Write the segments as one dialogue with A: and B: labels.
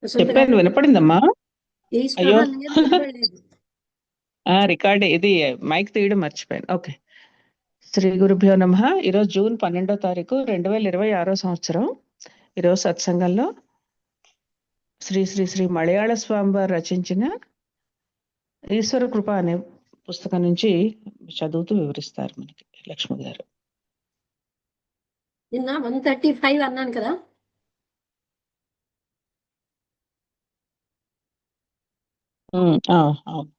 A: వసంత
B: చెప్పాను,
A: గారు
B: వినపడిందమ్మా? అయ్యో!
A: లేదు వినపడలేదు.
B: రికార్డ్ ఇది మైక్ తీయడం మర్చిపోయాను. ఓకే. శ్రీ గురుభ్యో నమః. ఈరోజు జూన్ 12వ తారీఖు 2026 సంవత్సరం. ఈరోజు సత్సంగంలో శ్రీ శ్రీ శ్రీ మలయాళ స్వామి వారు రచించిన ఈశ్వర కృప అనే పుస్తకం నుంచి చదువుతూ వివరిస్తారు మనకి లక్ష్మి గారు.
A: నిన్న 135 అన్నాను కదా.
B: అవును.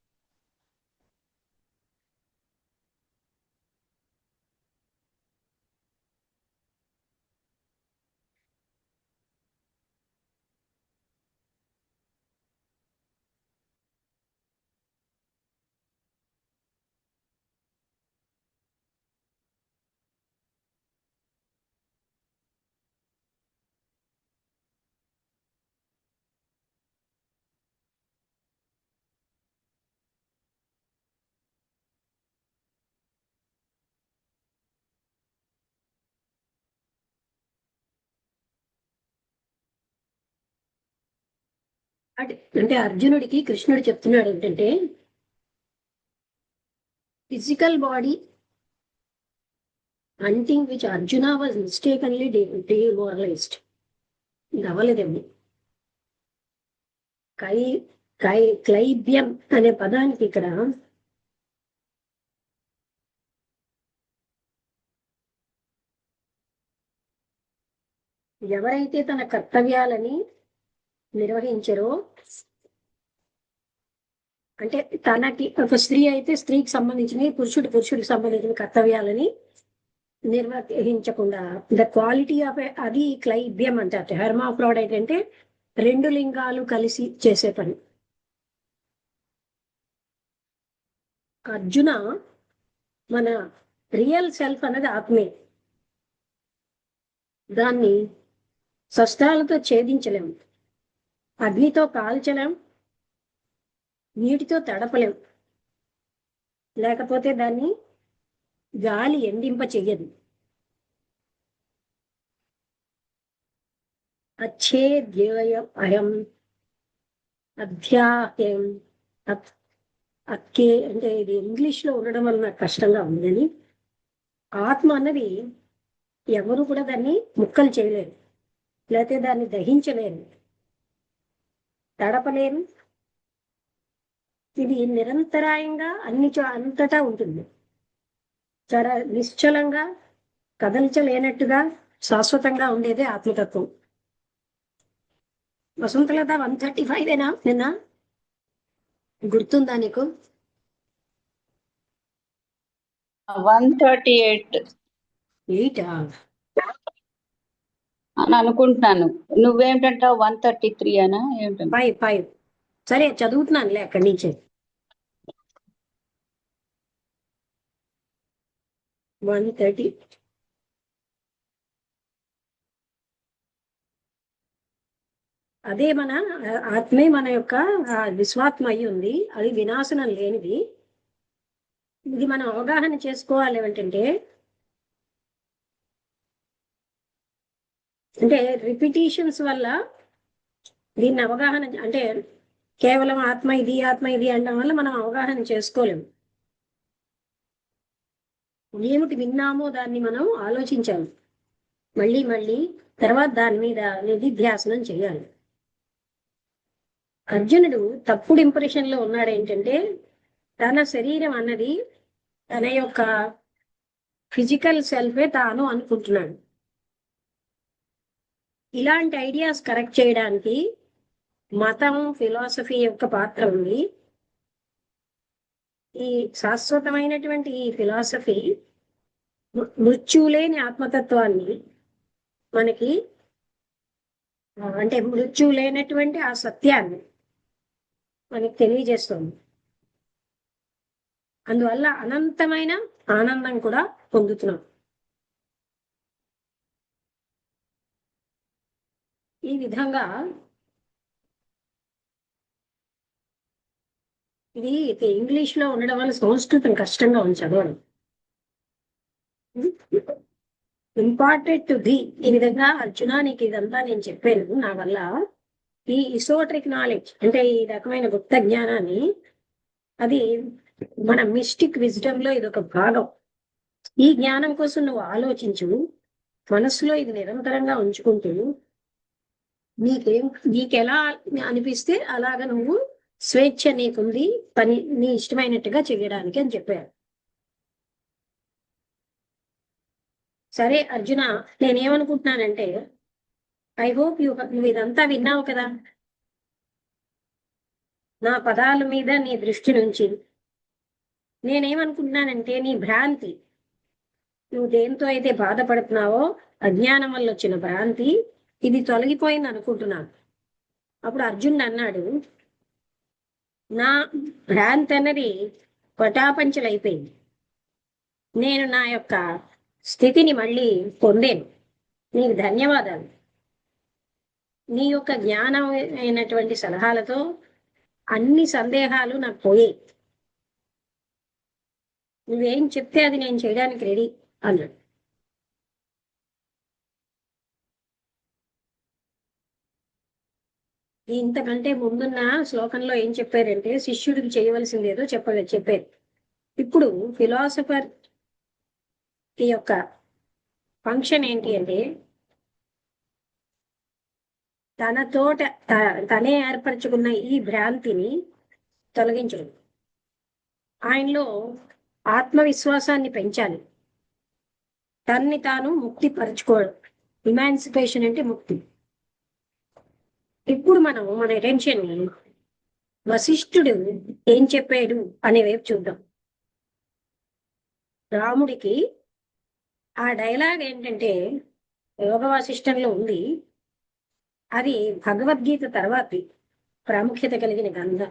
A: అంటే అర్జునుడికి కృష్ణుడు చెప్తున్నాడు ఏంటంటే, physical body hunting which Arjuna was mistakenly demoralized. ఇది అవ్వలేదేమో. కై కై క్లైబ్యం అనే పదానికి ఇక్కడ ఎవరైతే తన కర్తవ్యాలని నిర్వహించరో, అంటే తనకి ఒక స్త్రీ అయితే స్త్రీకి సంబంధించిన, పురుషుడికి సంబంధించిన కర్తవ్యాలని నిర్వహించకుండా ద క్వాలిటీ ఆఫ్ అది క్లైబ్యం అంటారు. హెర్మాఫ్రోడైట్ అంటే రెండు లింగాలు కలిసి చేసే పని. అర్జున, మన రియల్ సెల్ఫ్ అన్నది ఆత్మే. దాన్ని శస్త్రాలతో ఛేదించలేము, అగ్నితో కాల్చలేం, నీటితో తడపలేం, లేకపోతే దాన్ని గాలి ఎండింప చెయ్యదు. అచ్ఛేద్యేయం అయం అధ్యాయం అక్కే అంటే ఇది ఇంగ్లీష్ లో ఉండడం వల్ల నాకు కష్టంగా ఉందని. ఆత్మ అన్నది ఎవరు కూడా దాన్ని ముక్కలు చేయలేరు, లేకపోతే దాన్ని దహించలేరు, తడపలేరు. ఇది నిరంతరాయంగా అంతటా ఉంటుంది. చాలా నిశ్చలంగా, కదల్చలేనట్టుగా శాశ్వతంగా ఉండేదే ఆత్మతత్వం. వసంతలత 135 నిన్న గుర్తుందా నీకు?
C: 138 అని అనుకుంటున్నాను. నువ్వేమిటంటావు? 133 అనా ఏమిటంటే?
A: 5 సరే చదువుతున్నానులే అక్కడి నుంచి. 130. అదే మన ఆత్మే మన యొక్క విశ్వాత్మ అయి ఉంది. అది వినాశనం లేనిది. ఇది మనం అవగాహన చేసుకోవాలి. ఏమిటంటే, అంటే రిపిటీషన్స్ వల్ల దీన్ని అవగాహన, అంటే కేవలం ఆత్మ ఇది అనడం వల్ల మనం అవగాహన చేసుకోలేము. ఏమిటి విన్నామో దాన్ని మనం ఆలోచించాలి మళ్ళీ మళ్ళీ, తర్వాత దాని మీద నిధిధ్యాసనం చేయాలి. అర్జునుడు తప్పుడు ఇంప్రెషన్ లో ఉన్నాడు. ఏంటంటే, తన శరీరం అన్నది తన యొక్క ఫిజికల్ సెల్ఫే తాను అనుకుంటున్నాడు. ఇలాంటి ఐడియాస్ కరెక్ట్ చేయడానికి మతం, ఫిలాసఫీ యొక్క పాత్ర ఉంది. ఈ శాశ్వతమైనటువంటి ఈ ఫిలాసఫీ మృత్యులేని ఆత్మతత్వాన్ని మనకి, అంటే మృత్యు లేనటువంటి ఆ సత్యాన్ని మనకి తెలియజేస్తుంది. అందువల్ల అనంతమైన ఆనందం కూడా పొందుతున్నాం. ఈ విధంగా ఇది ఇంగ్లీష్ లో ఉండడం వల్ల సంస్కృతం కష్టంగా ఉంది చదవడం. Important to the. ఈ విధంగా అర్జున, నీకు ఇదంతా నేను చెప్పాను నా వల్ల ఈ ఇసోట్రిక్ నాలెడ్జ్ అంటే ఈ రకమైన గుప్త జ్ఞానాన్ని, అది మన మిస్టిక్ విజ్డమ్ లో ఇది ఒక భాగం. ఈ జ్ఞానం కోసం నువ్వు ఆలోచించు, మనసులో ఇది నిరంతరంగా ఉంచుకుంటూ నీకెలా అనిపిస్తే అలాగ నువ్వు స్వేచ్ఛ నీకుంది పని నీ ఇష్టమైనట్టుగా చేయడానికి అని చెప్పారు. సరే అర్జున, నేనేమనుకుంటున్నానంటే, ఐ హోప్ నువ్వు ఇదంతా విన్నావు కదా. నా పదాల మీద నీ దృష్టి నుంచి నేనేమనుకుంటున్నానంటే, నీ భ్రాంతి, నువ్వు దేంతో అయితే బాధపడుతున్నావో అజ్ఞానం వల్ల వచ్చిన భ్రాంతి, ఇది తొలగిపోయింది అనుకుంటున్నాను. అప్పుడు అర్జునుడు అన్నాడు, నా భ్రాంతి అన్నది పటాపంచలైపోయింది. నేను నా యొక్క స్థితిని మళ్ళీ పొందాను. నీకు ధన్యవాదాలు. నీ యొక్క జ్ఞానం అయినటువంటి సలహాలతో అన్ని సందేహాలు నాకు పోయాయి. నువ్వేం చెప్తే అది నేను చేయడానికి రెడీ అన్నాడు. ఇంతకంటే ముందున్న శ్లోకంలో ఏం చెప్పారంటే, శిష్యుడికి చేయవలసిందేదో చెప్పారు. ఇప్పుడు ఫిలాసఫర్ ఈ యొక్క ఫంక్షన్ ఏంటి అంటే, తనే ఏర్పరచుకున్న ఈ భ్రాంతిని తొలగించడం, ఆయనలో ఆత్మవిశ్వాసాన్ని పెంచాలి, తన్ని తాను ముక్తి పరచుకోవడం. ఇమాన్సిపేషన్ అంటే ముక్తి. ఇప్పుడు మనం మన అటెన్షన్ వశిష్ఠుడు ఏం చెప్పాడు అనే వైపు చూద్దాం. రాముడికి ఆ డైలాగ్ ఏంటంటే యోగ వాసిష్టంలో ఉంది. అది భగవద్గీత తర్వాత ప్రాముఖ్యత కలిగిన గ్రంథం.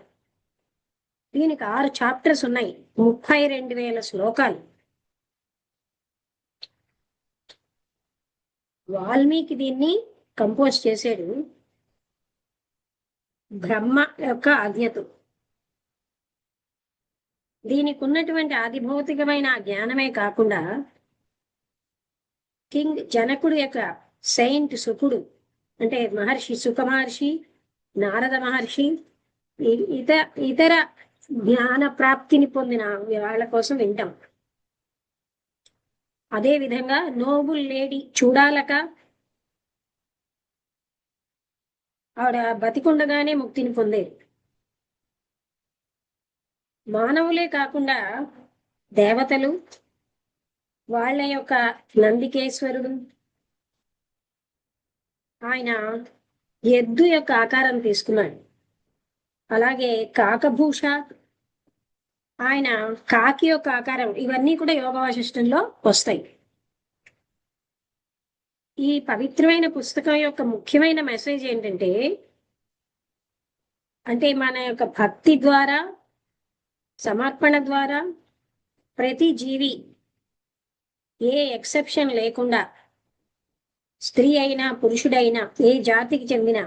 A: దీనికి 6 చాప్టర్స్ ఉన్నాయి, 32,000 శ్లోకాలు. వాల్మీకి దీన్ని కంపోజ్ చేశాడు బ్రహ్మ యొక్క ఆజ్ఞతో. దీనికి ఉన్నటువంటి ఆదిభౌతికమైన జ్ఞానమే కాకుండా కింగ్ జనకుడు యొక్క సెయింట్ సుకుడు అంటే మహర్షి, సుఖ మహర్షి, నారద మహర్షి, ఇతర జ్ఞాన ప్రాప్తిని పొందిన వాళ్ళ కోసం వింటాం. అదే విధంగా నోబుల్ లేడీ చూడాలక ఆవిడ బతికుండగానే ముక్తిని పొందేది. మానవులే కాకుండా దేవతలు, వాళ్ళ యొక్క నందికేశ్వరుడు, ఆయన ఎద్దు యొక్క ఆకారం తీసుకున్నాడు. అలాగే కాకభూష, ఆయన కాకి యొక్క ఆకారం. ఇవన్నీ కూడా యోగ వాసిష్టంలో వస్తాయి. ఈ పవిత్రమైన పుస్తకం యొక్క ముఖ్యమైన మెసేజ్ ఏంటంటే, అంటే మన యొక్క భక్తి ద్వారా, సమర్పణ ద్వారా ప్రతి జీవి ఏ ఎక్సెప్షన్ లేకుండా, స్త్రీ అయినా పురుషుడైనా ఏ జాతికి చెందిన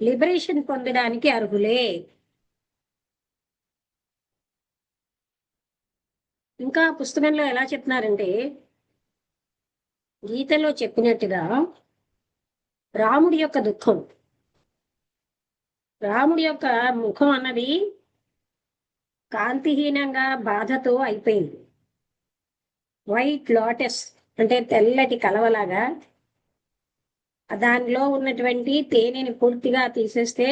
A: లిబరేషన్ పొందడానికి అర్హులే. ఇంకా పుస్తకంలో ఎలా చెప్తున్నారంటే, గీతలో చెప్పినట్టుగా రాముడి యొక్క దుఃఖం, రాముడి యొక్క ముఖం అన్నది కాంతిహీనంగా బాధతో అయిపోయింది. వైట్ లోటస్ అంటే తెల్లటి కలవలాగా, దానిలో ఉన్నటువంటి తేనెని పూర్తిగా తీసేస్తే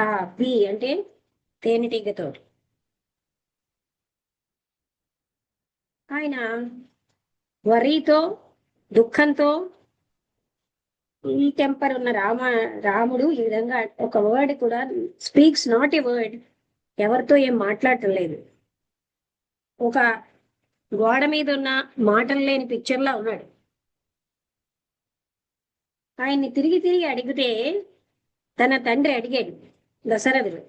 A: ఆ బి అంటే తేనెటీగతో ఆయన వరితో దుఃఖంతో ఈ టెంపర్ ఉన్న రాముడు ఈ విధంగా ఒక వర్డ్ కూడా స్పీక్స్ నాట్ ఏ వర్డ్, ఎవరితో ఏం మాట్లాడటం లేదు. ఒక గోడ మీద ఉన్న మాటలు లేని పిక్చర్లా ఉన్నాడు. ఆయన్ని తిరిగి తిరిగి అడిగితే తన తండ్రి అడిగాడు దశరథుడు,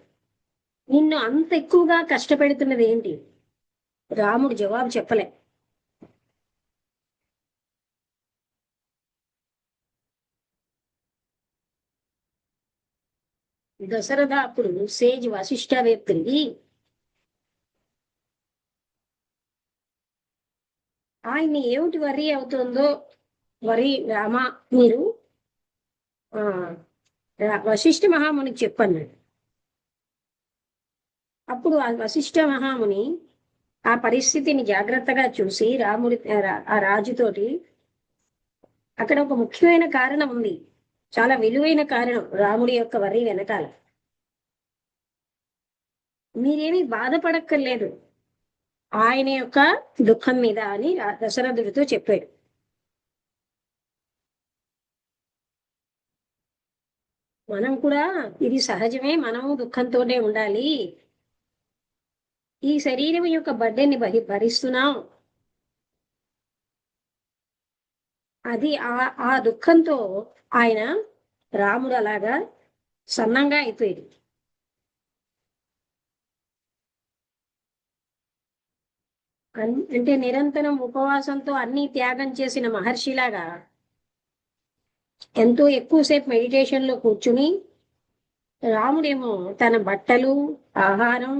A: నిన్ను అంత ఎక్కువగా కష్టపెడుతున్నది ఏంటి? రాముడు జవాబు చెప్పలే. దశరథ అప్పుడు సేజ్ వశిష్ఠ వైపు తిరిగి, ఆయన్ని ఏమిటి వరి అవుతుందో, వరి రామ మీరు వశిష్ఠ మహామునికి చెప్పన్నాడు. అప్పుడు ఆ వశిష్ఠ మహాముని ఆ పరిస్థితిని జాగ్రత్తగా చూసి ఆ రాజుతోటి, అక్కడ ఒక ముఖ్యమైన కారణం ఉంది, చాలా విలువైన కారణం రాముడి యొక్క వర్రి వెనకాల. మీరేమీ బాధపడక్కర్లేదు ఆయన యొక్క దుఃఖం మీద అని దశరథుడితో చెప్పాడు. మనం కూడా ఇది సహజమే, మనము దుఃఖంతోనే ఉండాలి, ఈ శరీరం యొక్క బడ్డెని భరిస్తున్నాం, అది ఆ దుఃఖంతో ఆయన రాముడు అలాగా సన్నంగా అయిపోయాడు. అంటే నిరంతరం ఉపవాసంతో అన్ని త్యాగం చేసిన మహర్షిలాగా ఎంతో ఎక్కువసేపు మెడిటేషన్ లో కూర్చుని, రాముడేమో తన బట్టలు, ఆహారం,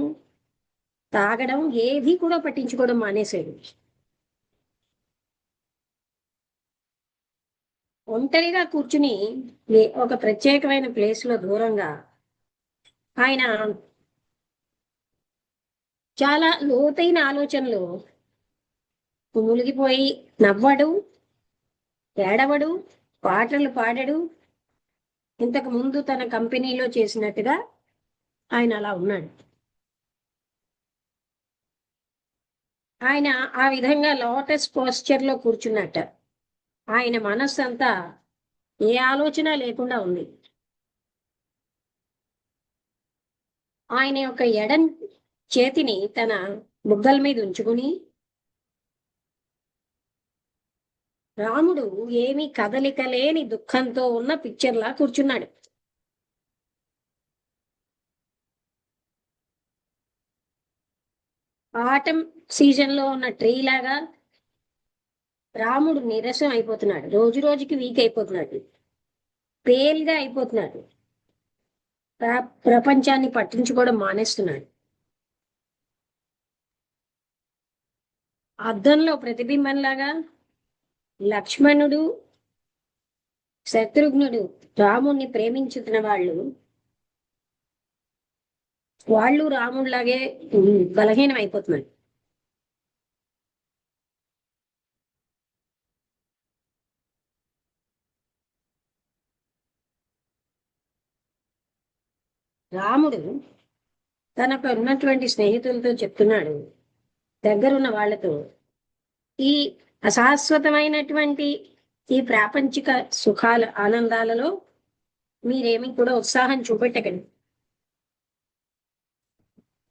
A: తాగడం ఏది కూడా పట్టించుకోవడం మానేశాడు. ఒంటరిగా కూర్చుని ఒక ప్రత్యేకమైన ప్లేస్ లో దూరంగా ఆయన చాలా లోతైన ఆలోచనలు మునిగిపోయి నవ్వడు, ఏడవడు, పాటలు పాడడు. ఇంతకు ముందు తన కంపెనీలో చేసినట్టుగా ఆయన అలా ఉన్నాడు. ఆయన ఆ విధంగా లోటస్ పోస్చర్ లో కూర్చున్నట్ట ఆయన మనస్సు అంతా ఏ ఆలోచన లేకుండా ఉంది. ఆయన యొక్క ఎడం చేతిని తన బుగ్గల మీద ఉంచుకుని, రాముడు ఏమీ కదలిక లేని దుఃఖంతో ఉన్న పిక్చర్లా కూర్చున్నాడు. ఆటం సీజన్ లో ఉన్న ట్రీ లాగా రాముడు నీరసం అయిపోతున్నాడు, రోజు రోజుకి వీక్ అయిపోతున్నాడు, పేల్గా అయిపోతున్నాడు, ప్రపంచాన్ని పట్టించుకోవడం మానేస్తున్నాడు. అద్దంలో ప్రతిబింబంలాగా లక్ష్మణుడు, శత్రుఘ్నుడు రాముణ్ణి ప్రేమించుతున్న వాళ్ళు రాముడిలాగే బలహీనం అయిపోతున్నారు. రాముడు తనకు ఉన్నటువంటి స్నేహితులతో చెప్తున్నాడు, దగ్గరున్న వాళ్ళతో, ఈ అశాశ్వతమైనటువంటి ఈ ప్రాపంచిక సుఖాల ఆనందాలలో మీరేమి కూడా ఉత్సాహం చూపెట్టకండి.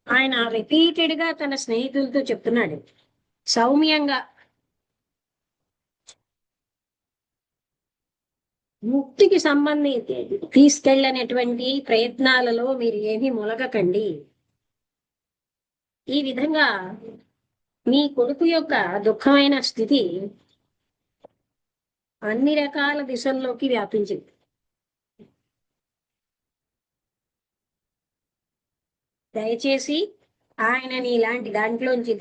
A: ఆయన రిపీటెడ్ గా తన స్నేహితులతో చెప్తున్నాడు, సౌమ్యంగా ముక్తికి సంబంధించి తీసుకెళ్ళనేటువంటి ప్రయత్నాలలో మీరు ఏమీ మొలగకండి. ఈ విధంగా మీ కొడుకు యొక్క దుఃఖమైన స్థితి అన్ని రకాల దిశల్లోకి వ్యాపించింది. దయచేసి ఆయనని ఇలాంటి దాంట్లోంచి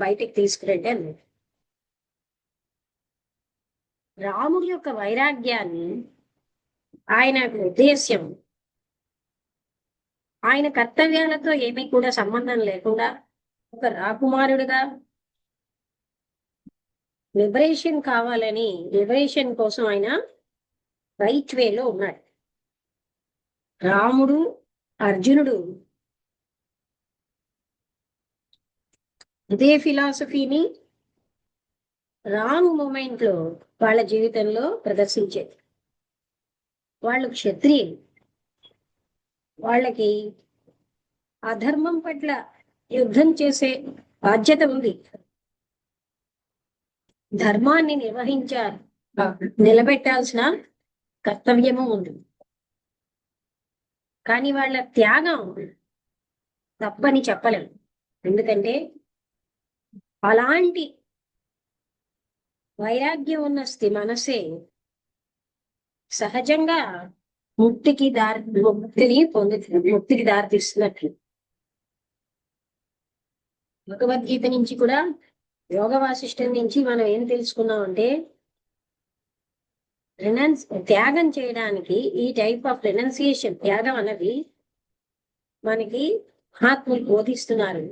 A: బయటికి తీసుకురండి అన్నాడు. రాముడి యొక్క వైరాగ్యాన్ని, ఆయన ఉద్దేశ్యం ఆయన కర్తవ్యాలతో ఏమీ కూడా సంబంధం లేకుండా ఒక రాకుమారుడుగా లిబరేషన్ కావాలని, లిబరేషన్ కోసం ఆయన రైట్ వేలో ఉన్నాడు. రాముడు, అర్జునుడు అదే ఫిలాసఫీని రాంగ్ మూమెంట్ లో వాళ్ళ జీవితంలో ప్రదర్శించేది. వాళ్ళు క్షత్రియులు, వాళ్ళకి అధర్మం పట్ల యుద్ధం చేసే బాధ్యత ఉంది, ధర్మాన్ని నిలబెట్టాల్సిన కర్తవ్యము ఉంది. కానీ వాళ్ళ త్యాగం తప్పని చెప్పలేం. ఎందుకంటే అలాంటి వైరాగ్యం ఉన్న మనసే సహజంగా ముక్తికి దారితీస్తున్నట్లు. భగవద్గీత నుంచి కూడా, యోగ వాసిష్టం నుంచి మనం ఏం తెలుసుకున్నాం అంటే, త్యాగం చేయడానికి ఈ టైప్ ఆఫ్ రెనౌన్సియేషన్, త్యాగం అన్నది మనకి మహాత్ములు బోధిస్తున్నారు.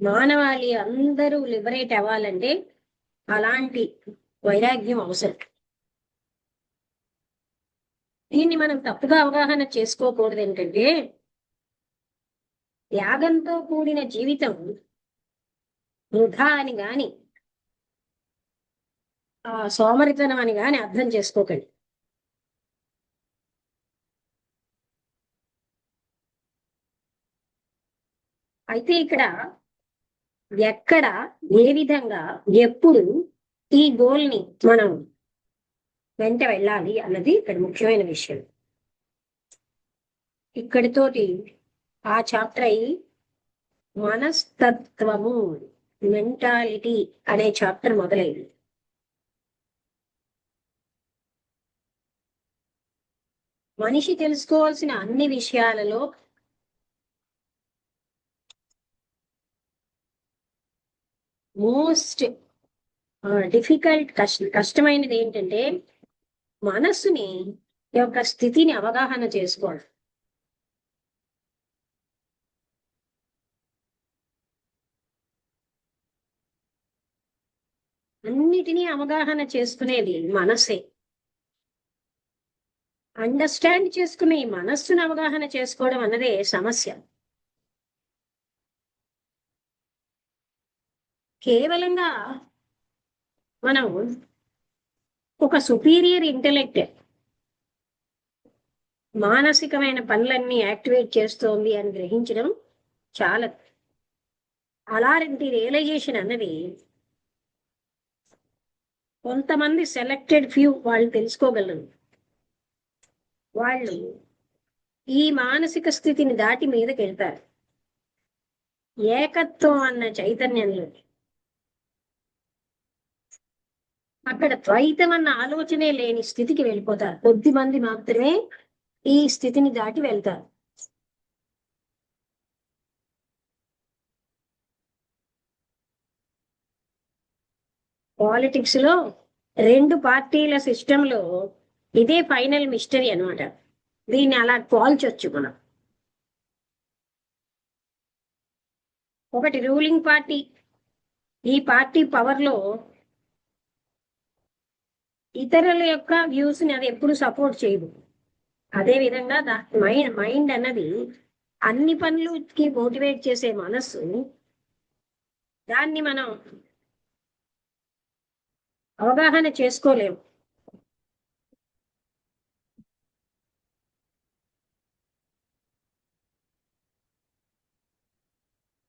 A: మానవాళి అందరూ లిబరేట్ అవ్వాలంటే అలాంటి వైరాగ్యం అవసరం. దీన్ని మనం తప్పుగా అవగాహన చేసుకోకూడదు. ఏంటంటే త్యాగంతో కూడిన జీవితం వృధా అని గాని సోమరితనం అని గాని అర్థం చేసుకోకండి. అయితే ఇక్కడ ఎక్కడ, ఏ విధంగా, ఎప్పుడు ఈ గోల్ ని మనం వెంట వెళ్ళాలి అన్నది ఇక్కడ ముఖ్యమైన విషయం. ఇక్కడితోటి ఆ చాప్టర్ అయి మనస్తత్వము, మెంటాలిటీ అనే చాప్టర్ మొదలైంది. మనిషి తెలుసుకోవాల్సిన అన్ని విషయాలలో మోస్ట్ డిఫికల్ట్, కష్టమైనది ఏంటంటే మనస్సుని యొక్క స్థితిని అవగాహన చేసుకోవడం. అన్నిటినీ అవగాహన చేసుకునేది మనసే. అండర్స్టాండ్ చేసుకునే ఈ మనస్సును అవగాహన చేసుకోవడం అన్నదే సమస్య. కేవలంగా మనం ఒక సుపీరియర్ ఇంటెలెక్ట్ మానసికమైన పనులన్నీ యాక్టివేట్ చేస్తోంది అని గ్రహించడం చాలా. అలాంటి రియలైజేషన్ అన్నది కొంతమంది సెలెక్టెడ్ ఫ్యూ వాళ్ళు తెలుసుకోగలరు. వాళ్ళు ఈ మానసిక స్థితిని దాటి మీదకి వెళ్తారు. ఏకత్వం అన్న చైతన్యంలో అక్కడ ద్వైతం అన్న ఆలోచనే లేని స్థితికి వెళ్ళిపోతారు. కొద్ది మంది మాత్రమే ఈ స్థితిని దాటి వెళ్తారు. పాలిటిక్స్ లో రెండు పార్టీల సిస్టంలో ఇదే ఫైనల్ మిస్టరీ అన్నమాట. దీన్ని అలా పోల్చొచ్చు మనం. ఒకటి రూలింగ్ పార్టీ, ఈ పార్టీ పవర్ లో ఇతరుల యొక్క వ్యూస్ ని అది ఎప్పుడు సపోర్ట్ చేయదు. అదే విధంగా మైండ్ అన్నది అన్ని పనులకి మోటివేట్ చేసే మనస్సు, దాన్ని మనం అవగాహన చేసుకోలేము.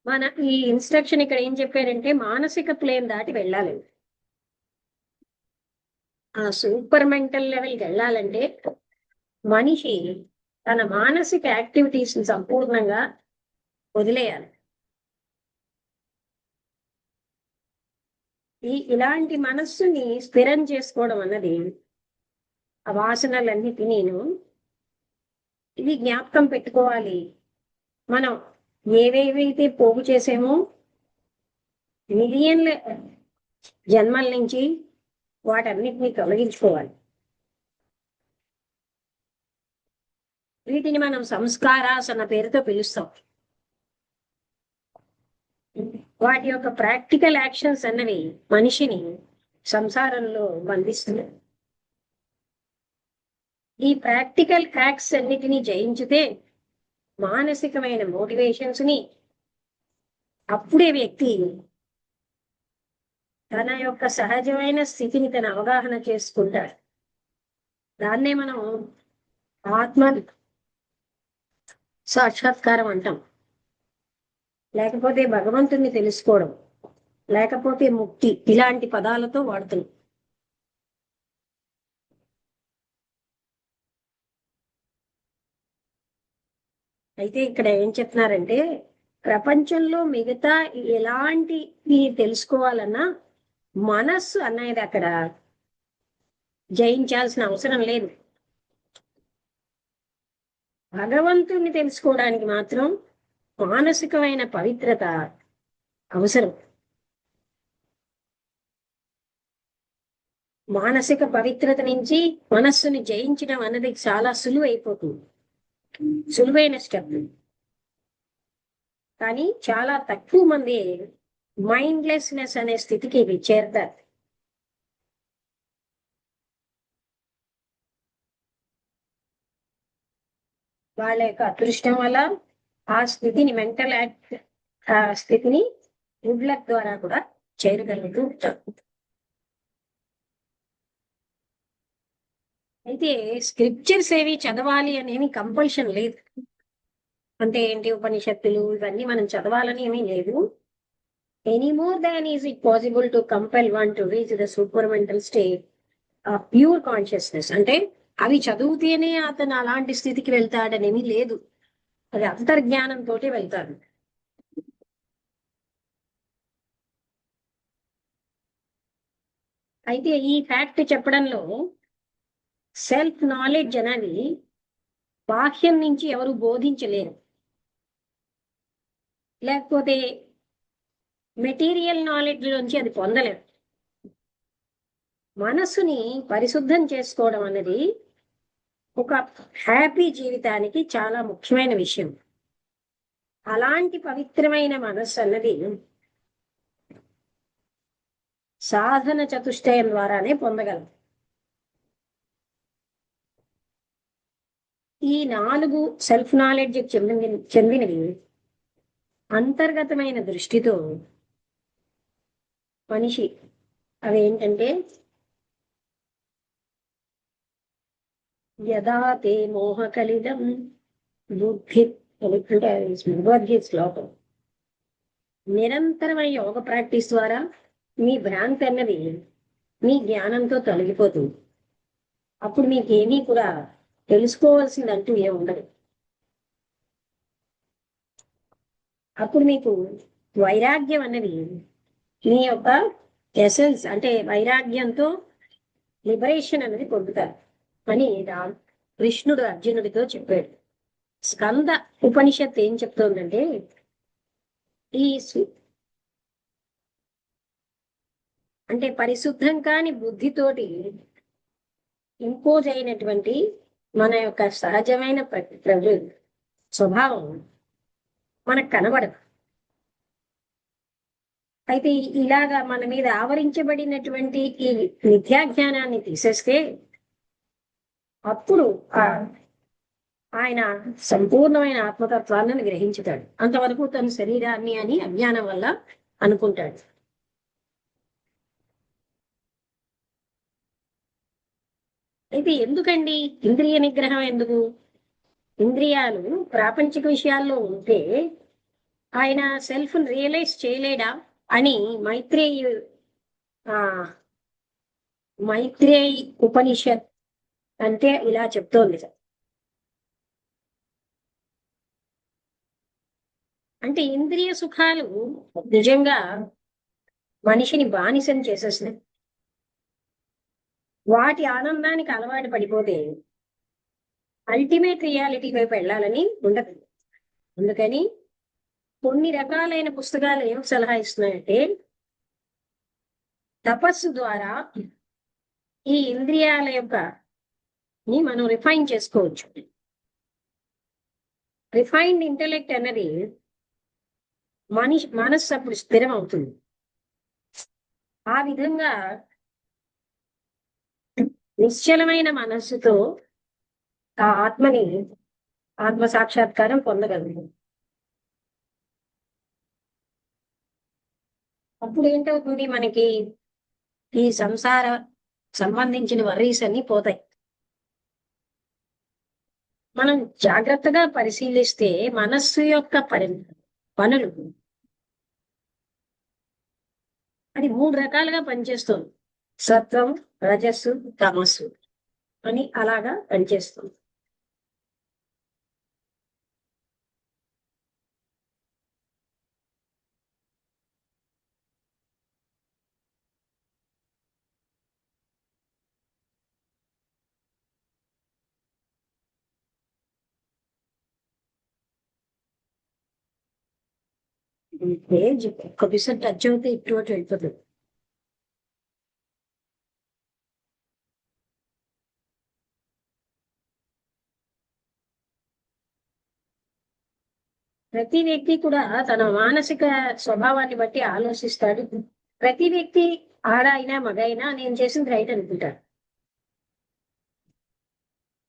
A: మన ఈ ఇన్స్ట్రక్షన్ ఇక్కడ ఏం చెప్పారంటే మానసిక ప్లేన్ దాటి వెళ్ళాలి. ఆ సూపర్ మెంటల్ లెవెల్కి వెళ్ళాలంటే మనిషి తన మానసిక యాక్టివిటీస్ ని సంపూర్ణంగా వదిలేయాలి. ఇలాంటి మనస్సుని స్థిరం చేసుకోవడం అన్నది ఆ వాసనలన్నిటినీను ఇది జ్ఞాపకం పెట్టుకోవాలి. మనం ఏవేవైతే పోగు చేసామో మిలియన్ల జన్మల నుంచి వాటన్నిటిని తొలగించుకోవాలి. వీటిని మనం సంస్కారాస్ అన్న పేరుతో పిలుస్తాం. వాటి యొక్క ప్రాక్టికల్ యాక్షన్స్ అన్నవి మనిషిని సంసారంలో బంధిస్తున్నాయి. ఈ ప్రాక్టికల్ యాక్ట్స్ అన్నిటినీ జయించితే మానసికమైన మోటివేషన్స్ ని అప్పుడే వ్యక్తి తన యొక్క సహజమైన స్థితిని తన అవగాహన చేసుకుంటాడు. దాన్నే మనం ఆత్మ సాక్షాత్కారం అంటాం, లేకపోతే భగవంతుణ్ణి తెలుసుకోవడం, లేకపోతే ముక్తి, ఇలాంటి పదాలతో వాడుతున్నాం. అయితే ఇక్కడ ఏం చెప్తున్నారంటే ప్రపంచంలో మిగతా ఎలాంటి తెలుసుకోవాలన్నా మనస్సు అనేది అక్కడ జయించాల్సిన అవసరం లేదు. భగవంతుణ్ణి తెలుసుకోవడానికి మాత్రం మానసికమైన పవిత్రత అవసరం. మానసిక పవిత్రత నుంచి మనస్సుని జయించడం అన్నది చాలా సులువైపోతుంది, సులువైన స్టెప్. కానీ చాలా తక్కువ మంది మైండ్లెస్నెస్ అనే స్థితికి చేరతారు. వాళ్ళ యొక్క అదృష్టం వల్ల ఆ స్థితిని, మెంటల్ ఆ స్థితిని గుడ్ లక్ ద్వారా కూడా చేరగలుగుతూ ఉంటారు. అయితే స్క్రిప్చర్స్ ఏవి చదవాలి అనేవి కంపల్షన్ లేదు. అంటే ఏంటి, ఉపనిషత్తులు ఇవన్నీ మనం చదవాలని ఏమీ లేదు. Any more than is it possible to compel one to reach the super mental state pure consciousness. అంటే అవి చదివితేనే అతను అలాంటి స్థితికి వెళ్తాడనేమి లేదు, అది అంతర్జ్ఞానంతో వెళ్తాడు. అయితే ఈ ఫ్యాక్ట్ చెప్పడంలో సెల్ఫ్ నాలెడ్జ్ అనేది బాహ్యం నుంచి ఎవరు బోధించలేరు, లేకపోతే మెటీరియల్ నాలెడ్జ్ నుంచి అది పొందలేరు. మనస్సుని పరిశుద్ధం చేసుకోవడం అనేది ఒక హ్యాపీ జీవితానికి చాలా ముఖ్యమైన విషయం. అలాంటి పవిత్రమైన మనస్సు అన్నది సాధన చతుష్టయం ద్వారానే పొందగలం. ఈ 4 సెల్ఫ్ నాలెడ్జ్ చెందినవి అంతర్గతమైన దృష్టితో మనిషి, అవేంటంటే యదా తే మోహకలిదం బుద్ధి, భగవద్గీత శ్లోకం. నిరంతరమైన యోగ ప్రాక్టీస్ ద్వారా మీ భ్రాంతి అన్నది మీ జ్ఞానంతో తొలగిపోతుంది. అప్పుడు మీకేమీ కూడా తెలుసుకోవాల్సిందంటూ ఏముండదు. అప్పుడు మీకు వైరాగ్యం అన్నది మీ యొక్క ఎసెన్స్, అంటే వైరాగ్యంతో లిబరేషన్ అనేది పొందుతారు అని కృష్ణుడు అర్జునుడితో చెప్పాడు. స్కంద ఉపనిషత్తు ఏం చెప్తోందంటే, ఈ అంటే పరిశుద్ధం కాని బుద్ధితోటి ఇంపోజ్ అయినటువంటి మన యొక్క సహజమైన స్వభావం మనకు కనబడదు. అయితే ఇలాగా మన మీద ఆవరించబడినటువంటి ఈ మిథ్యాజ్ఞానాన్ని తీసేస్తే అప్పుడు ఆయన సంపూర్ణమైన ఆత్మతత్వాన్ని గ్రహించుతాడు. అంతవరకు తన శరీరాన్ని అని అజ్ఞానం వల్ల అనుకుంటాడు. అయితే ఎందుకండి ఇంద్రియ నిగ్రహం ఎందుకు? ఇంద్రియాలు ప్రాపంచిక విషయాల్లో ఉంటే ఆయన సెల్ఫ్ రియలైజ్ చేయలేడా అని మైత్రేయి ఉపనిషత్ అంటే ఇలా చెప్తోంది. అంటే ఇంద్రియ సుఖాలు నిజంగా మనిషిని బానిసం చేసేసినాయి. వాటి ఆనందానికి అలవాటు పడిపోతే అల్టిమేట్ రియాలిటీ వైపు వెళ్ళాలని ఉండదు. అందుకని కొన్ని రకాలైన పుస్తకాలు ఏం సలహా ఇస్తున్నాయంటే, తపస్సు ద్వారా ఈ ఇంద్రియాల యొక్క మనం రిఫైన్ చేసుకోవచ్చు. రిఫైన్డ్ ఇంటెలెక్ట్ అన్నది మనస్సు అప్పుడు స్థిరం అవుతుంది. ఆ విధంగా నిశ్చలమైన మనస్సుతో ఆ ఆత్మ సాక్షాత్కారం పొందగలదు. అప్పుడు ఏంటవుతుంది, మనకి ఈ సంసార సంబంధించిన వర్రీస్ అన్ని పోతాయి. మనం జాగ్రత్తగా పరిశీలిస్తే మనస్సు యొక్క పనులు అది 3 రకాలుగా పనిచేస్తుంది. సత్వం, రజస్సు, తమస్సు అని అలాగా పనిచేస్తుంది. పేజ్ ఒక్క పిసర్ టచ్ అవుతే ఇటువంటి వెళ్ళిపోతుంది. ప్రతి వ్యక్తి కూడా తన మానసిక స్వభావాన్ని బట్టి ఆలోచిస్తాడు. ప్రతి వ్యక్తి ఆడ అయినా మగ అయినా నేను చేసింది రైట్ అనుకుంటాడు.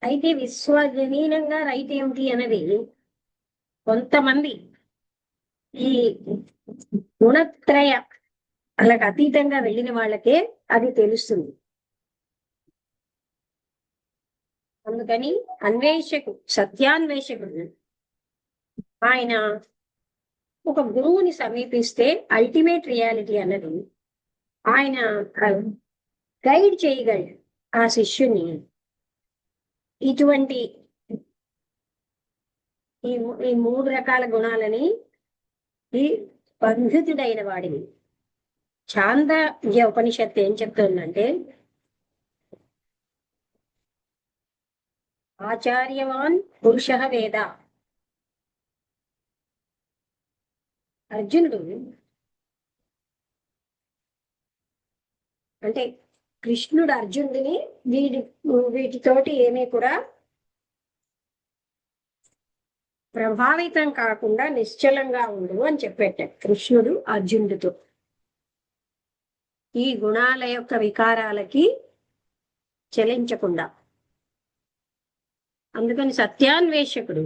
A: అయితే విశ్వజనీనంగా రైట్ ఏమిటి అనేది కొంతమంది ఈ గుణత్రయ అలాగ అతీతంగా వెళ్ళిన వాళ్ళకే అది తెలుస్తుంది. అందుకని సత్యాన్వేషకుడు ఆయన ఒక గురువుని సమీపిస్తే అల్టిమేట్ రియాలిటీ అన్నది ఆయన గైడ్ చేయగలడు ఆ శిష్యుని. ఇటువంటి ఈ మూడు రకాల గుణాలని ఈ బంధితుడైన వాడిని ఛాందోగ్య ఉపనిషత్తు ఏం చెప్తుందంటే, ఆచార్యవాన్ పురుష వేద. అర్జునుడు అంటే కృష్ణుడు అర్జునుడిని వీటితోటి ఏమీ కూడా ప్రభావితం కాకుండా నిశ్చలంగా ఉండు అని చెప్పేట కృష్ణుడు అర్జునుడితో. ఈ గుణాల యొక్క వికారాలకి చలించకుండా. అందుకని సత్యాన్వేషకుడు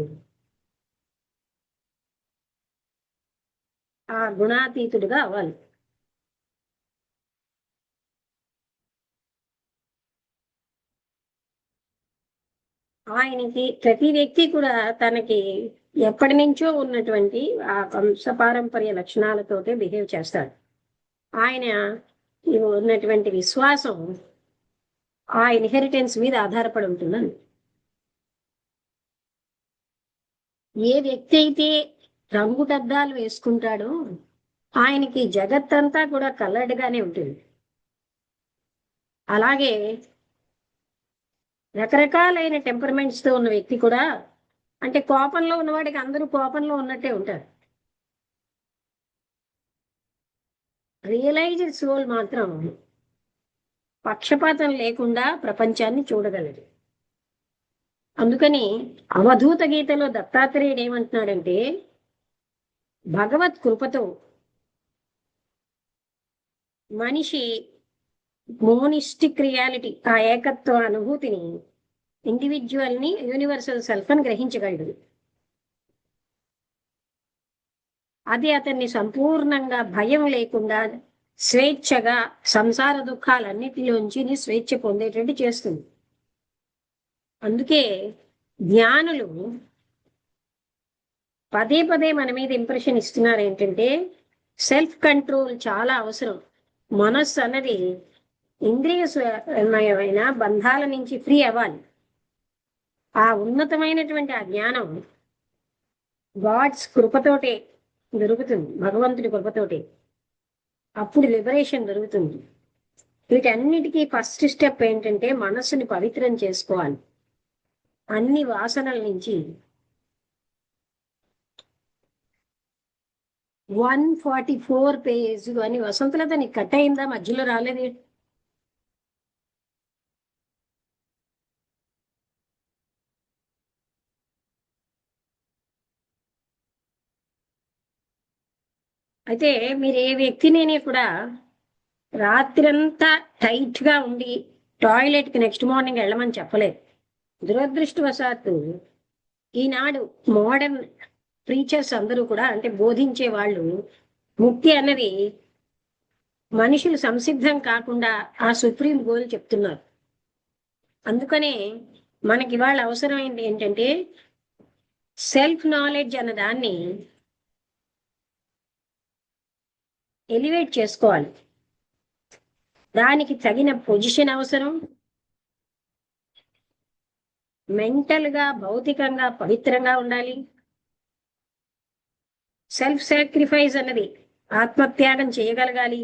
A: ఆ గుణాతీతుడుగా అవ్వాలి. ఆయనకి ప్రతి వ్యక్తి కూడా తనకి ఎప్పటి నుంచో ఉన్నటువంటి ఆ వంశపారంపర్య లక్షణాలతోటే బిహేవ్ చేస్తాడు. ఆయన ఉన్నటువంటి విశ్వాసం ఆ ఇన్హెరిటెన్స్ మీద ఆధారపడి ఉంటుందని. ఏ వ్యక్తి అయితే రంగుటద్దాలు వేసుకుంటాడో ఆయనకి జగత్తంతా కూడా కలర్డ్గానే ఉంటుంది. అలాగే రకరకాలైన టెంపర్మెంట్స్ తో ఉన్న వ్యక్తి కూడా, అంటే కోపంలో ఉన్నవాడికి అందరూ కోపంలో ఉన్నట్టే ఉంటారు. రియలైజ్డ్ సోల్ మాత్రం పక్షపాతం లేకుండా ప్రపంచాన్ని చూడగలదు. అందుకని అవధూత గీతలో దత్తాత్రేయుడు ఏమంటున్నాడంటే, భగవత్ కృపతో మనిషి మోనిస్టిక్ రియాలిటీ, ఆ ఏకత్వ అనుభూతిని, ఇండివిజువల్ ని యూనివర్సల్ సెల్ఫ్ అని గ్రహించగలడు. అది అతన్ని సంపూర్ణంగా భయం లేకుండా స్వేచ్ఛగా సంసార దుఃఖాలన్నిటిలోంచి స్వేచ్ఛ పొందేటట్టు చేస్తుంది. అందుకే జ్ఞానులు పదే పదే మన మీద ఇంప్రెషన్ ఇస్తున్నారు ఏంటంటే, సెల్ఫ్ కంట్రోల్ చాలా అవసరం. మనస్సు అన్నది ఇంద్రియమయమైన బంధాల నుంచి ఫ్రీ అవ్వాలి. ఆ ఉన్నతమైనటువంటి ఆ జ్ఞానం గాడ్స్ కృపతోటే దొరుకుతుంది, భగవంతుడి కృపతోటే. అప్పుడు లిబరేషన్ దొరుకుతుంది. వీటన్నిటికీ ఫస్ట్ స్టెప్ ఏంటంటే మనస్సుని పవిత్రం చేసుకోవాలి అన్ని వాసనల నుంచి. 144 పేజ్ అని వసంతలత నీకు కట్ అయిందా? మధ్యలో రాలేదు. అయితే మీరు ఏ వ్యక్తిని కూడా రాత్రంతా టైట్ గా ఉండి టాయిలెట్ కి నెక్స్ట్ మార్నింగ్ వెళ్ళమని చెప్పలేదు. దురదృష్టవశాత్తు ఈనాడు మోడర్న్ ప్రీచర్స్ అందరూ కూడా, అంటే బోధించే వాళ్ళు, ముక్తి అన్నది మనుషులు సంసిద్ధం కాకుండా ఆ సుప్రీం గోల్ చెప్తున్నారు. అందుకనే మనకి ఇవాళ అవసరమైంది ఏంటంటే సెల్ఫ్ నాలెడ్జ్ అన్న దాన్ని ఎలివేట్ చేసుకోవాలి. దానికి తగిన పొజిషన్ అవసరం. మెంటల్ గా, భౌతికంగా పవిత్రంగా ఉండాలి. సెల్ఫ్ సాక్రిఫైస్ అన్నది ఆత్మత్యాగం చేయగలగాలి.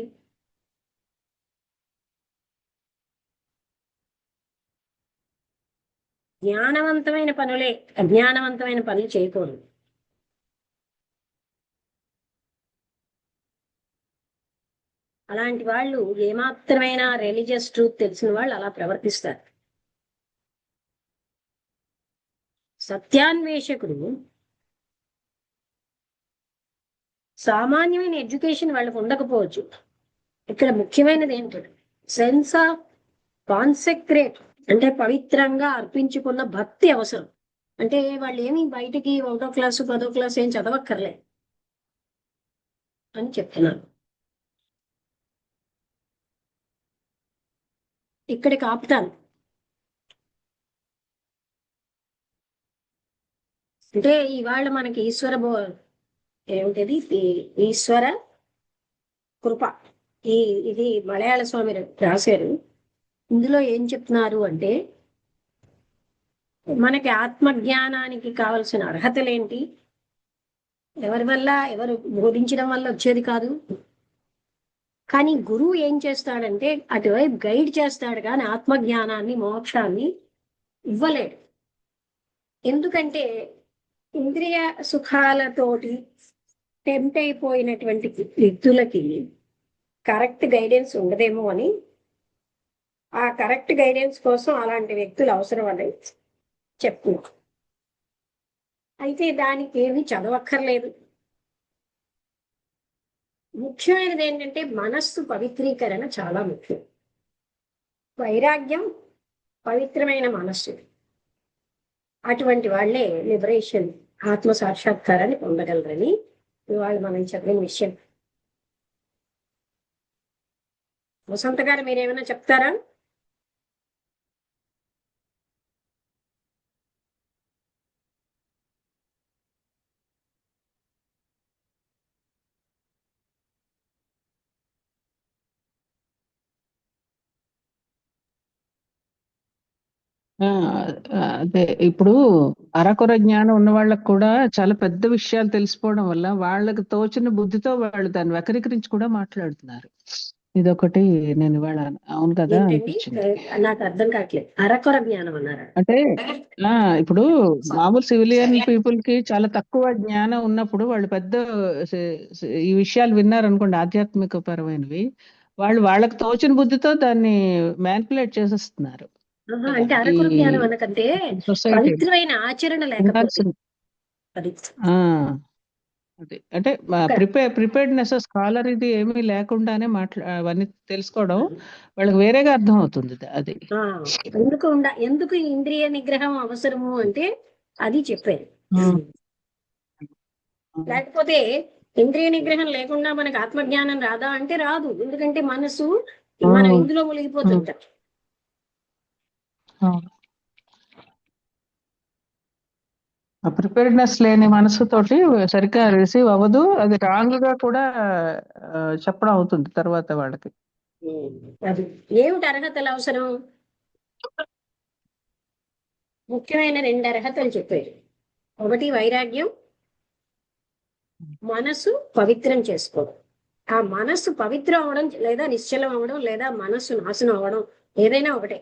A: జ్ఞానవంతమైన పనులే, అజ్ఞానవంతమైన పనులు చేయకూడదు. అలాంటి వాళ్ళు ఏమాత్రమైన రిలీజియస్ ట్రూత్ తెలిసిన వాళ్ళు అలా ప్రవర్తిస్తారు. సత్యాన్వేషకుడు సామాన్యమైన ఎడ్యుకేషన్ వాళ్ళకు ఉండకపోవచ్చు. ఇక్కడ ముఖ్యమైనది ఏంటంటే సెన్స్ ఆఫ్ కాన్సెక్రేట్, అంటే పవిత్రంగా అర్పించుకున్న భక్తి అవసరం. అంటే వాళ్ళు ఏమి బయటికి 1వ క్లాసు 10వ క్లాసు ఏం చదవక్కర్లే అని చెప్తున్నారు. ఇక్కడికి ఆపుతాను. అంటే ఇవాళ మనకి ఏమిటది ఈశ్వర కృప, ఇది మలయాళ స్వామి రాశారు. ఇందులో ఏం చెప్తున్నారు అంటే మనకి ఆత్మజ్ఞానానికి కావలసిన అర్హతలేంటి, ఎవరు బోధించడం వల్ల వచ్చేది కాదు. కానీ గురువు ఏం చేస్తాడంటే అటువైపు గైడ్ చేస్తాడు, కానీ ఆత్మజ్ఞానాన్ని మోక్షాన్ని ఇవ్వలేడు. ఎందుకంటే ఇంద్రియ సుఖాలతోటి టెంప్ట్ అయిపోయినటువంటి వ్యక్తులకి కరెక్ట్ గైడెన్స్ ఉండదేమో అని, ఆ కరెక్ట్ గైడెన్స్ కోసం అలాంటి వ్యక్తులు అవసరం అని చెప్తున్నాం. అయితే దానికి ఏమీ చదవక్కర్లేదు. ముఖ్యమైనది ఏంటంటే మనస్సు పవిత్రీకరణ చాలా ముఖ్యం. వైరాగ్యం పవిత్రమైన మనస్సు, అటువంటి వాళ్ళే లిబరేషన్, ఆత్మ సాక్షాత్కారాన్ని పొందగలరని ఇవాళ మనం చదివిన విషయం. వసంత గారు మీరేమైనా చెప్తారా?
B: అదే ఇప్పుడు అరకొర జ్ఞానం ఉన్న వాళ్ళకి కూడా చాలా పెద్ద విషయాలు తెలిసిపోవడం వల్ల వాళ్ళకి తోచిన బుద్ధితో వాళ్ళు దాన్ని వక్రీకరించి కూడా మాట్లాడుతున్నారు. ఇదొకటి నేను ఇవాళ అవును కదా
A: ఏంటండి
B: అనిపించింది.
A: నాకు అర్థం కావట్లేదు. అరకొర జ్ఞానం అన్నారా?
B: అంటే ఇప్పుడు మామూలు సివిలియన్ పీపుల్ కి చాలా తక్కువ జ్ఞానం ఉన్నప్పుడు వాళ్ళు పెద్ద ఈ విషయాలు విన్నారనుకోండి, ఆధ్యాత్మిక పరమైనవి, వాళ్ళకి తోచిన బుద్ధితో దాన్ని మ్యానిపులేట్ చేసేస్తున్నారు.
A: అంటే అరకొర జ్ఞానం అనకంటే
B: సొసైటీ
A: పవిత్రమైన ఆచరణ లేకపోతే అది.
B: అది అంటే ప్రిపేర్డ్నెస్ స్కాలర్ ఇది ఏమీ లేకుండానే అవన్నీ తెలుసుకోవడం వాళ్ళకి వేరేగా అర్థం అవుతుంది. అది
A: ఎందుకు ఇంద్రియ నిగ్రహం అవసరము అంటే అది చెప్పారు. లేకపోతే ఇంద్రియ నిగ్రహం లేకుండా మనకు ఆత్మజ్ఞానం రాదా అంటే రాదు. ఎందుకంటే మనసు మనం ఇందులో మునిగిపోతుంటాం.
B: ప్రిపేర్డ్నెస్ లేని మనసుతోటి సరిగ్గా రిసీవ్ అవ్వదు. అది రాంగ్ గా కూడా చెప్పడం అవుతుంది తర్వాత వాళ్ళకి.
A: అది ఏమిటి అర్హతలు అవసరం? ముఖ్యమైన 2 అర్హతలు చెప్పారు. ఒకటి వైరాగ్యం, మనసు పవిత్రం చేసుకోవడం. ఆ మనస్సు పవిత్రం అవడం లేదా నిశ్చలం అవడం లేదా మనస్సు నాశనం అవడం ఏదైనా ఒకటే.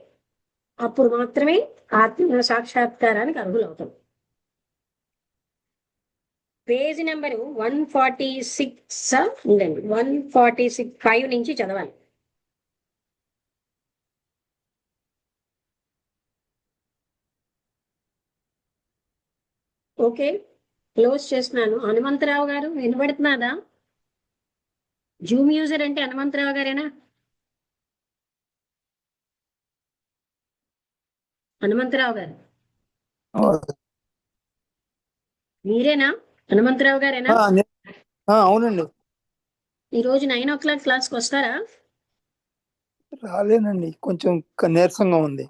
A: అప్పుడు మాత్రమే ఆత్మ సాక్షాత్కారానికి అర్హులవుతాం. పేజ్ నెంబర్ 146 ఉందండి. 146 నుంచి చదవాలి. ఓకే, క్లోజ్ చేస్తున్నాను. హనుమంతరావు గారు వినబడుతున్నాదా? జూమ్ యూజర్ అంటే హనుమంతరావు గారేనా? హనుమంతరావు గారు మీరేనా? హనుమంతరావు గారేనా?
D: అవునండి.
A: ఈ రోజు 9 o'clock క్లాస్కి వస్తారా?
D: రాలేనండి, కొంచెం నీరసంగా ఉంది.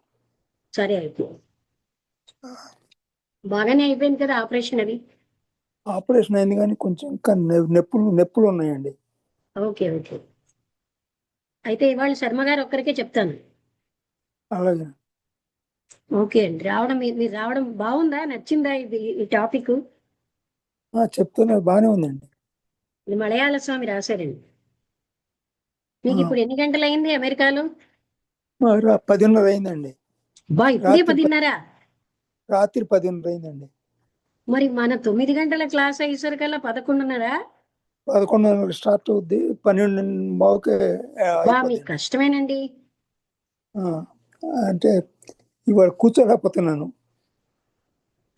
A: సరే, అయితే బాగానే అయిపోయింది కదా ఆపరేషన్? అది
D: ఆపరేషన్ అయింది కానీ కొంచెం ఇంకా నొప్పులు ఉన్నాయండి.
A: ఓకే ఓకే, అయితే ఇవాళ శర్మ గారు ఒక్కరికే చెప్తాను.
D: అలాగే.
A: ఓకే అండి, మీరు రావడం బాగుందా? నచ్చిందా ఈ టాపిక్?
D: చెప్తాను, బాగానే ఉందండి.
A: ఇది మలయాళ స్వామి రాశారండి. మీకు ఇప్పుడు ఎన్ని గంటలు అయింది అమెరికాలో?
D: 10:30 అయిందండి.
A: ఇప్పుడే 10:30?
D: రాత్రి 10:30 అయిందండి.
A: మరి మన 9 గంటల క్లాస్ అయ్యేసరికల్లా 11:30?
D: 11:30 స్టార్ట్ అవుద్ది, 12:15
A: మీకు కష్టమేనండి.
D: అంటే ఇవాళ కూర్చోలేకపోతున్నాను.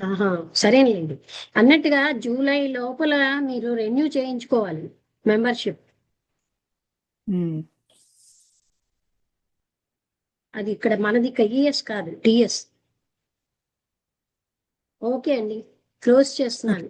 A: ఆహా, సరేనండి. అన్నట్టుగా జూలై లోపల మీరు రెన్యూ చేయించుకోవాలి మెంబర్షిప్. అది ఇక్కడ మనది KES కాదు, TS. ఓకే అండి, క్లోజ్ చేస్తున్నాను.